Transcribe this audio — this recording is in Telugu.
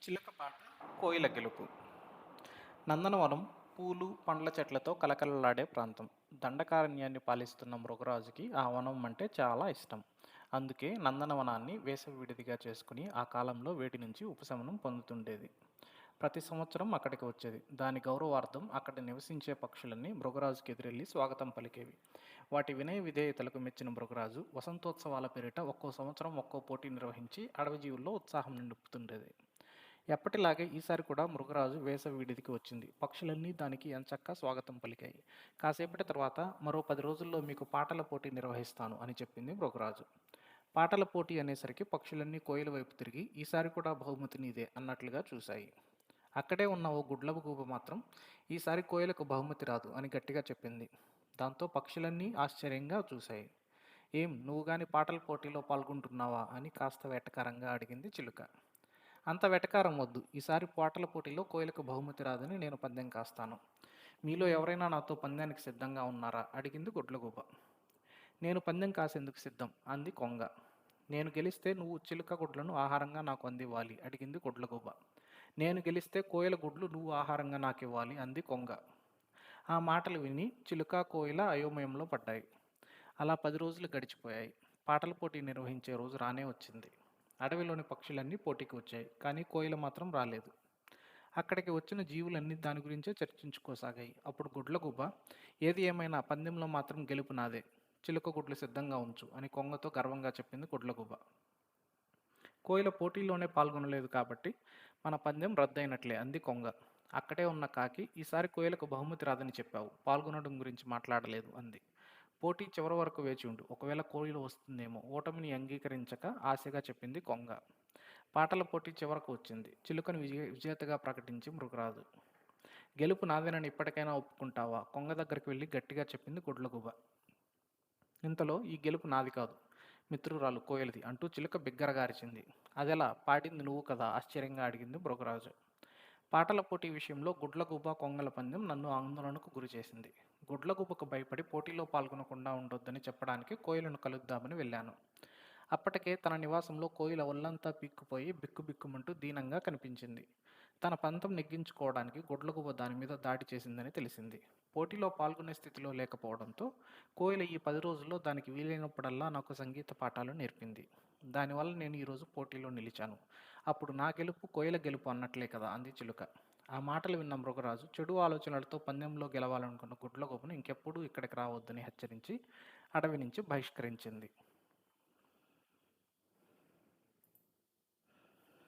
చిలక పాట కోయిల గెలుపు. నందనవనం పూలు పండ్ల చెట్లతో కలకలలాడే ప్రాంతం. దండకారణ్యాన్ని పాలిస్తున్న మృగరాజుకి ఆ వనం అంటే చాలా ఇష్టం. అందుకే నందనవనాన్ని వేసవి విడిదిగా చేసుకుని ఆ కాలంలో వేడి నుంచి ఉపశమనం పొందుతుండేది. ప్రతి సంవత్సరం అక్కడికి వచ్చేది. దాని గౌరవార్థం అక్కడ నివసించే పక్షులన్నీ మృగరాజుకి ఎదురెళ్ళి స్వాగతం పలికేవి. వాటి వినయ విధేయతలకు మెచ్చిన మృగరాజు వసంతోత్సవాల పేరిట ఒక్కో సంవత్సరం ఒక్కో పోటీ నిర్వహించి అడవి జీవుల్లో ఉత్సాహం నింపుతుండేది. ఎప్పటిలాగే ఈసారి కూడా మృగరాజు వేసవి విడిదికి వచ్చింది. పక్షులన్నీ దానికి ఎంచక్కా స్వాగతం పలికాయి. కాసేపటి తర్వాత మరో 10 రోజుల్లో మీకు పాటల పోటీ నిర్వహిస్తాను అని చెప్పింది మృగరాజు. పాటల పోటీ అనేసరికి పక్షులన్నీ కోయిల వైపు తిరిగి ఈసారి కూడా బహుమతి నీదే అన్నట్లుగా చూశాయి. అక్కడే ఉన్న ఓ గుడ్లపు గూబ మాత్రం ఈసారి కోయిలకు బహుమతి రాదు అని గట్టిగా చెప్పింది. దాంతో పక్షులన్నీ ఆశ్చర్యంగా చూశాయి. ఏం నువ్వు గాని పాటల పోటీలో పాల్గొంటున్నావా అని కాస్త వెటకారంగా అడిగింది చిలుక. అంత వెటకారం వద్దు. ఈసారి పాటల పోటీలో కోయిలకు బహుమతి రాదని నేను పందెం కాస్తాను. మీలో ఎవరైనా నాతో పందెానికి సిద్ధంగా ఉన్నారా అడిగింది గుడ్లగూబ. నేను పందెం కాసేందుకు సిద్ధం అంది కొంగ. నేను గెలిస్తే నువ్వు చిలుక గుడ్లను ఆహారంగా నాకు అందివ్వాలి అడిగింది గుడ్లగూబ. నేను గెలిస్తే కోయిల గుడ్లు నువ్వు ఆహారంగా నాకివ్వాలి అంది కొంగ. ఆ మాటలు విని చిలుక కోయిల అయోమయంలో పడ్డాయి. అలా 10 రోజులు గడిచిపోయాయి. పాటల పోటీ నిర్వహించే రోజు రానే వచ్చింది. అడవిలోని పక్షులన్నీ పోటీకి వచ్చాయి. కానీ కోయిల మాత్రం రాలేదు. అక్కడికి వచ్చిన జీవులన్నీ దాని గురించే చర్చించుకోసాగాయి. అప్పుడు గుడ్లగూబ, ఏది ఏమైనా పందెంలో మాత్రం గెలుపు నాదే. చిలుక గుడ్లు సిద్ధంగా ఉంచు అని కొంగతో గర్వంగా చెప్పింది గుడ్లగూబ. కోయిల పోటీలోనే పాల్గొనలేదు కాబట్టి మన పందెం రద్దయినట్లే అంది కొంగ. అక్కడే ఉన్న కాకి, ఈసారి కోయిలకు బహుమతి రాదని చెప్పావు, పాల్గొనడం గురించి మాట్లాడలేదు అంది. పోటీ చివరి వరకు వేచి ఉండు, ఒకవేళ కోయిల వస్తుందేమో ఓటమిని అంగీకరించక ఆశగా చెప్పింది కొంగ. పాటల పోటీ చివరకు వచ్చింది. చిలుకను విజేతగా ప్రకటించి మృగరాజు. గెలుపు నాదేనని ఇప్పటికైనా ఒప్పుకుంటావా కొంగ దగ్గరికి వెళ్ళి గట్టిగా చెప్పింది గుడ్లగూబ. ఇంతలో ఈ గెలుపు నాది కాదు, మిత్రురాలు కోయిలది అంటూ చిలుక బిగ్గరగా అరిచింది. అదెలా, పాడింది నువ్వు కదా ఆశ్చర్యంగా అడిగింది మృగరాజు. పాటల పోటీ విషయంలో గుడ్లగూబ కొంగల పందెం నన్ను ఆందోళనకు గురిచేసింది. గుడ్లగూబకు భయపడి పోటీలో పాల్గొనకుండా ఉండొద్దని చెప్పడానికి కోయిలను కలుద్దామని వెళ్ళాను. అప్పటికే తన నివాసంలో కోయిల ఒళ్ళంతా పీక్కుపోయి బిక్కుబిక్కుమంటూ దీనంగా కనిపించింది. తన పంతం నెగ్గించుకోవడానికి గుడ్లగూబ దాని మీద దాడి చేసిందని తెలిసింది. పోటీలో పాల్గొనే స్థితిలో లేకపోవడంతో కోయిల ఈ 10 రోజుల్లో దానికి వీలైనప్పుడల్లా నాకు సంగీత పాఠాలు నేర్పింది. దానివల్ల నేను ఈరోజు పోటీలో నిలిచాను. అప్పుడు నా గెలుపు కోయిల గెలుపు అన్నట్లే కదా అంది చిలుక. ఆ మాటలు విన్న మృగరాజు చెడు ఆలోచనలతో పందెంలో గెలవాలనుకున్న గుడ్లగూబను ఇంకెప్పుడూ ఇక్కడికి రావద్దని హెచ్చరించి అడవి నుంచి బహిష్కరించింది.